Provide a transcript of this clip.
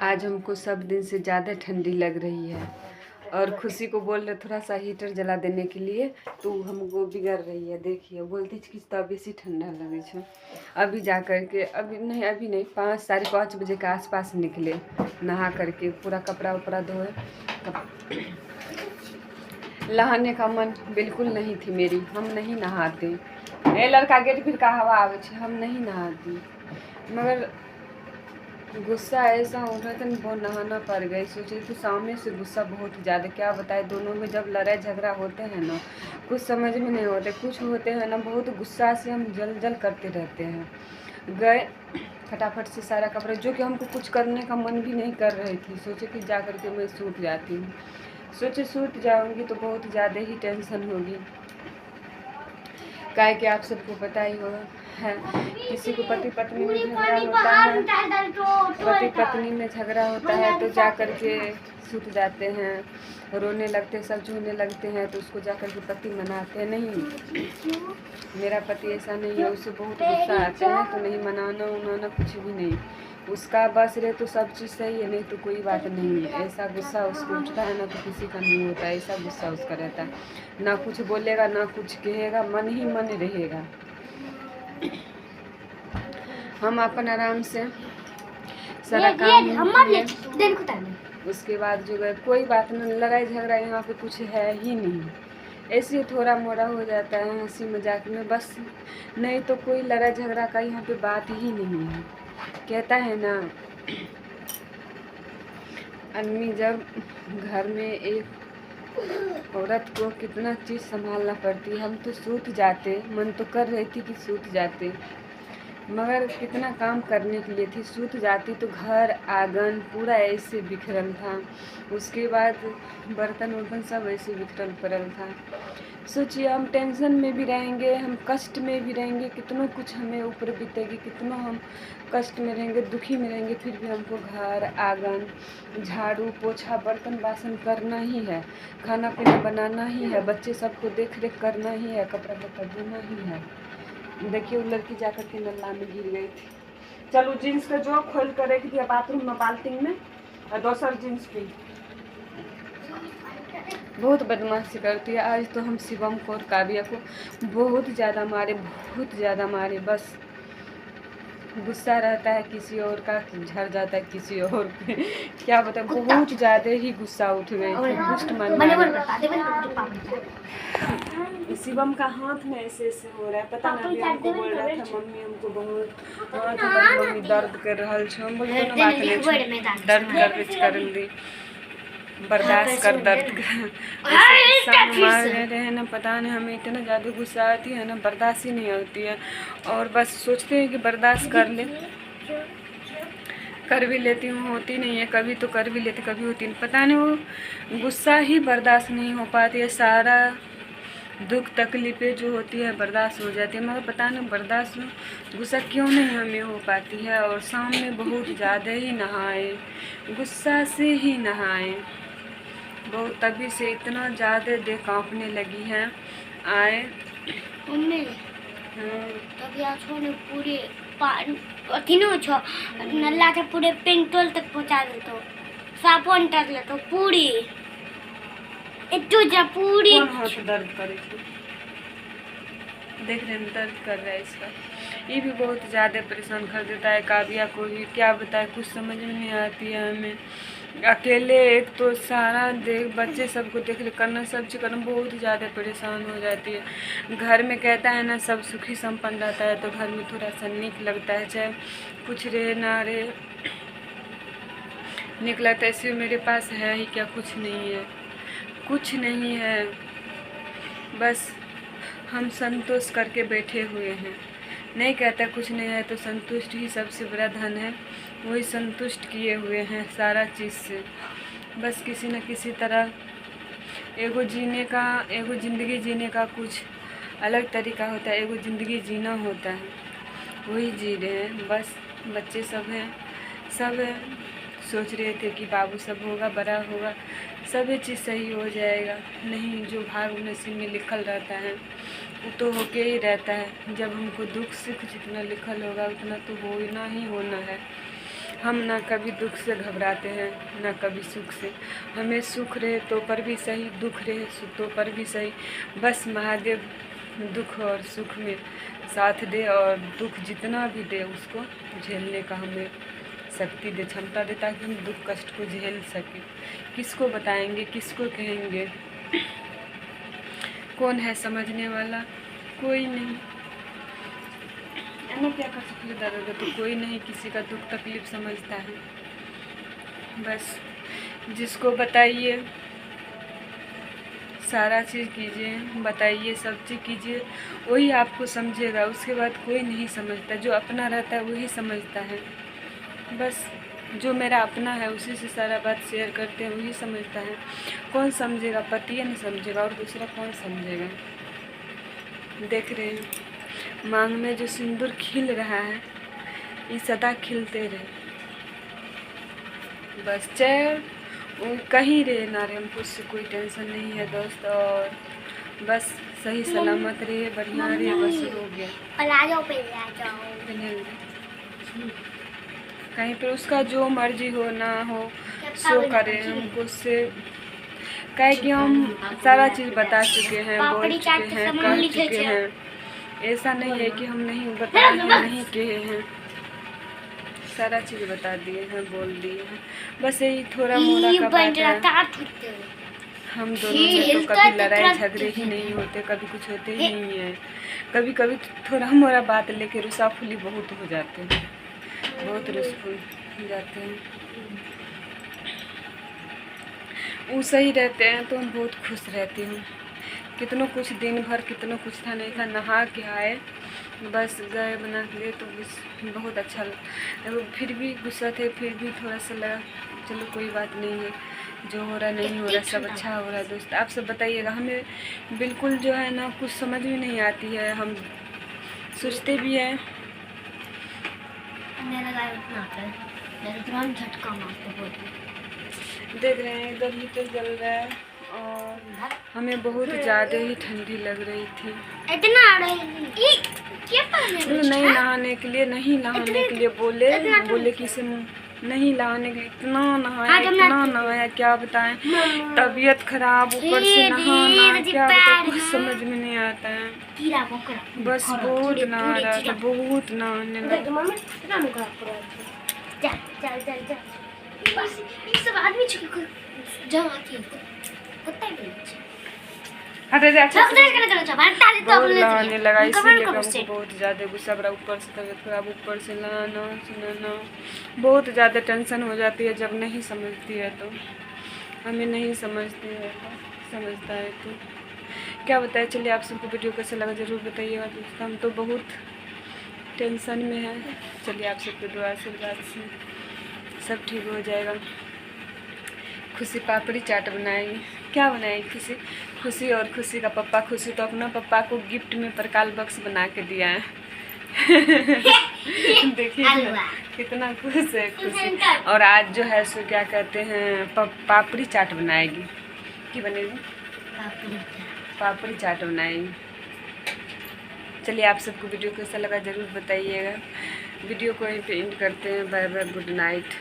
आज हमको सब दिन से ज़्यादा ठंडी लग रही है और खुशी को बोल रहे थोड़ा सा हीटर जला देने के लिए, तो हमको बिगड़ रही है। देखिए बोलती कि तब बेसी ठंडा लगे छे। अभी जा कर के अभी नहीं 5 साढ़े 5 बजे के आसपास निकले, नहा करके पूरा कपड़ा उपड़ा धोए। नहाने का मन बिल्कुल नहीं थी मेरी, हम नहीं नहाते। ए लड़का गेट फिर का हवा आवे छे, हम नहीं नहाती। मगर गुस्सा ऐसा हो रहा था न, बहुत नहाना पड़ गई। सोचे कि सामने से गुस्सा बहुत ज़्यादा, क्या बताए। दोनों में जब लड़ाई झगड़ा होते हैं ना, कुछ समझ में नहीं होते। कुछ होते हैं ना बहुत गुस्सा से हम जल करते रहते हैं। गए फटाफट से सारा कपड़ा, जो कि हमको कुछ करने का मन भी नहीं कर रही थी। सोचे कि जा कर के मैं सूत जाती हूँ। सोचे सूत जाऊँगी तो बहुत ज़्यादा ही टेंशन होगी। काहे कि आप सबको पता ही होगा है, किसी को पति पत्नी में झगड़ा होता है, पति पत्नी में झगड़ा होता है तो जा कर के सूत जाते हैं, रोने लगते, सब झूलने लगते हैं, तो उसको जा कर के पति मनाते हैं। नहीं, मेरा पति ऐसा नहीं है, उससे बहुत गुस्सा आते हैं तो नहीं मनाना उनाना कुछ भी नहीं। उसका बस रहे तो सब चीज़ सही है, नहीं तो कोई बात नहीं है। ऐसा गुस्सा उसको उठता है ना तो किसी का नहीं होता है। ऐसा गुस्सा उसका रहता है, ना कुछ बोलेगा ना कुछ कहेगा, मन ही मन रहेगा। हम अपन आराम से सारा काम किए, उसके बाद जो है कोई बात नहीं, लड़ाई झगड़ा यहाँ पे कुछ है ही नहीं। ऐसे थोड़ा मोड़ा हो जाता है हंसी मजाक में बस, नहीं तो कोई लड़ाई झगड़ा का यहाँ पे बात ही नहीं है। कहता है ना, आदमी जब घर में एक औरत को कितना चीज़ संभालना पड़ती है। हम तो सूत जाते, मन तो कर रही थी कि सूत जाते, मगर कितना काम करने के लिए थी। सूत जाती तो घर आंगन पूरा ऐसे बिखरल था, उसके बाद बर्तन वर्तन सब ऐसे बिखरल पड़ल था। सोचिए हम टेंशन में भी रहेंगे, हम कष्ट में भी रहेंगे, कितनों कुछ हमें ऊपर बीतेगी, कितनों हम कष्ट में रहेंगे, दुखी में रहेंगे, फिर भी हमको घर आंगन झाड़ू पोछा बर्तन बासन करना ही है, खाना पीना बनाना ही है, बच्चे सबको देख रेख करना ही है, कपड़ा लत्ता धोना ही है। देखिए वो लड़की जाकर के नल्ला में गिर गई थी। चलो जीन्स का जो खोल कर रखी थी बाथरूम में बाल्टी में, और दूसर जीन्स पे बहुत बदमाशी करती है। आज तो हम शिवम को और काव्या को बहुत ज़्यादा मारे। बस गुस्सा रहता है किसी और का, झड़ जाता है किसी और पे। क्या बताए, बहुत ज़्यादा ही गुस्सा उठ गई थी। दुष्ट शिवम का हाथ में ऐसे हो रहा है, पता नहीं। हमको बोल रहा था मम्मी हमको बहुत हाथ मम्मी दर्द कर रहा है। हम बोले कोनो बात नहीं, दर्द कर दी, बर्दाश्त कर दर्द मार रहे हैं ना। पता नहीं हमें इतना ज़्यादा गुस्सा आती है ना, बर्दाश्त ही नहीं होती है। और बस सोचते हैं कि बर्दाश्त कर भी लेती हूँ, होती नहीं है। कभी तो कर भी लेती, कभी होती नहीं। पता नहीं वो गुस्सा ही बर्दाश्त नहीं हो पाती है। सारा दुख तकलीफ़ें जो होती है बर्दाश्त हो जाती है, मगर पता नहीं बर्दाश्त गुस्सा क्यों नहीं हमें हो पाती है। और शाम में बहुत ज़्यादा ही नहाए, गुस्सा से ही नहाए बहुत, तभी से इतना ज़्यादा देह कांपने लगी है। आए मम्मी तभी आज ने पूरे तीनों छो नल्ला के पूरे पेंटोल तक पहुंचा दे तो साबुन टक ले तो पूरी इतु जा पूरी कौन हाथ दर्द करे थी, देख रहे हैं दर्द कर रहा है इसका। ये भी बहुत ज़्यादा परेशान कर देता है काव्या को ही, क्या बताए, कुछ समझ में नहीं आती है हमें। अकेले एक तो सारा देख बच्चे सबको देख ले करना, सब चीज़ करना, बहुत ज़्यादा परेशान हो जाती है। घर में कहता है ना सब सुखी संपन्न रहता है तो घर में थोड़ा सा नीक लगता है, चाहे कुछ रहे ना रहे नीक लगता है। ऐसे मेरे पास है ही क्या, कुछ नहीं है। बस हम संतोष करके बैठे हुए हैं। नहीं कहता कुछ नहीं है तो संतुष्ट ही सबसे बड़ा धन है, वही संतुष्ट किए हुए हैं सारा चीज़ से। बस किसी न किसी तरह एगो ज़िंदगी जीने का कुछ अलग तरीका होता है, एगो ज़िंदगी जीना होता है, वही जी रहे हैं। बस बच्चे सब हैं, सब सोच रहे थे कि बाबू सब होगा, बड़ा होगा, सभी चीज़ सही हो जाएगा। नहीं, जो भाग नसीब में लिखल रहता है वो तो होके ही रहता है। जब हमको दुख सुख जितना लिखल होगा उतना तो होना ही होना है। हम ना कभी दुख से घबराते हैं ना कभी सुख से। हमें सुख रहे तो पर भी सही, दुख रहे तो पर भी सही। बस महादेव दुख और सुख में साथ दे, और दुख जितना भी दे उसको झेलने का हमें शक्ति दे, क्षमता दे, ताकि हम दुख कष्ट को झेल सकें। किसको बताएंगे, किसको कहेंगे, कौन है समझने वाला? कोई नहीं। मैं क्या कर सकती हूँ दादा, तो कोई नहीं किसी का दुख तकलीफ समझता है। बस जिसको बताइए, सारा चीज़ कीजिए, बताइए, सब चीज़ कीजिए, वही आपको समझेगा। उसके बाद कोई नहीं समझता। जो अपना रहता है वही समझता है। बस जो मेरा अपना है उसी से सारा बात शेयर करते हैं, वही समझता है। कौन समझेगा? पति नहीं समझेगा, और दूसरा कौन समझेगा? देख रहे हैं मांग में जो सिंदूर खिल रहा है, ये सदा खिलते रहे। बस चाहे कहीं रहे ना रहे, हमको उससे कोई टेंशन नहीं है दोस्त। और बस सही सलामत रहे, बढ़िया रहे, बस हो गया। पलाजो पे ले जाओ, कहीं पर उसका जो मर्जी हो ना हो सो करे। हमको उससे कहे कि हम सारा चीज़ बता चुके हैं, बोल चुके हैं, कह चुके हैं। ऐसा नहीं है कि हम नहीं बताए हैं, नहीं कहे हैं, सारा चीज़ बता दिए हैं, बोल दिए हैं। बस यही थोड़ा मोड़ा का बात है। हम दोनों में तो कभी लड़ाई झगड़े ही नहीं होते, कभी कुछ होते ही नहीं है। कभी कभी थोड़ा मोड़ा बात लेके रुसाफुली बहुत हो जाते हैं, बहुत रुसफुल हो जाते हैं। वो सही रहते हैं तो हम बहुत खुश रहती हूँ। कितनों कुछ दिन भर कितनों कुछ था नहीं था, नहा के आए, बस गए बना के लिए, तो बहुत अच्छा लगा। फिर भी गुस्सा थे, फिर भी थोड़ा सा लगा चलो कोई बात नहीं है, जो हो रहा नहीं हो रहा सब अच्छा हो रहा है। दोस्त आप सब बताइएगा। हमें बिल्कुल जो है ना कुछ समझ में नहीं आती है, हम सोचते भी हैं। देख रहे हैं इधर हीटर जल रहा है, और हमें बहुत ज़्यादा ही ठंडी लग रही थी। नहीं नहाने के लिए, नहीं नहाने के लिए बोले कि इसे नहीं नहाने के लिए। इतना नहाया क्या बताएं, तबीयत खराब, ऊपर से नहाना, क्या बताएं, कुछ समझ में नहीं आता है। बस बहुत नहा रहा था, बहुत नहाने लगा। बहुत नहाने लगा, इसीलिए हमको बहुत ज़्यादा गुस्सा बड़ा, ऊपर से तबीयत खराब, ऊपर से नहाना सुनाना, बहुत ज़्यादा टेंशन हो जाती है जब नहीं समझती है। तो हमें नहीं समझती है, समझता है तो क्या बताए। चलिए आप सबको वीडियो कैसा लगा ज़रूर बताइएगा दोस्तों। हम तो बहुत टेंशन में हैं। चलिए आप सबके दुआ आशीर्वाद से सब ठीक हो जाएगा। खुशी पापड़ी चाट बनाएगी। क्या बनाएगी? खुशी और खुशी का पप्पा। खुशी तो अपना पप्पा को गिफ्ट में प्रकाल बॉक्स बना के दिया है। देखिए कितना खुश है खुशी। और आज जो है सो क्या कहते हैं, पापड़ी चाट बनाएगी। क्या बनेगी? पापड़ी चाट बनाएगी। चलिए आप सबको वीडियो कैसा लगा ज़रूर बताइएगा। वीडियो को यहीं पे एंड करते हैं। Bye bye, good night.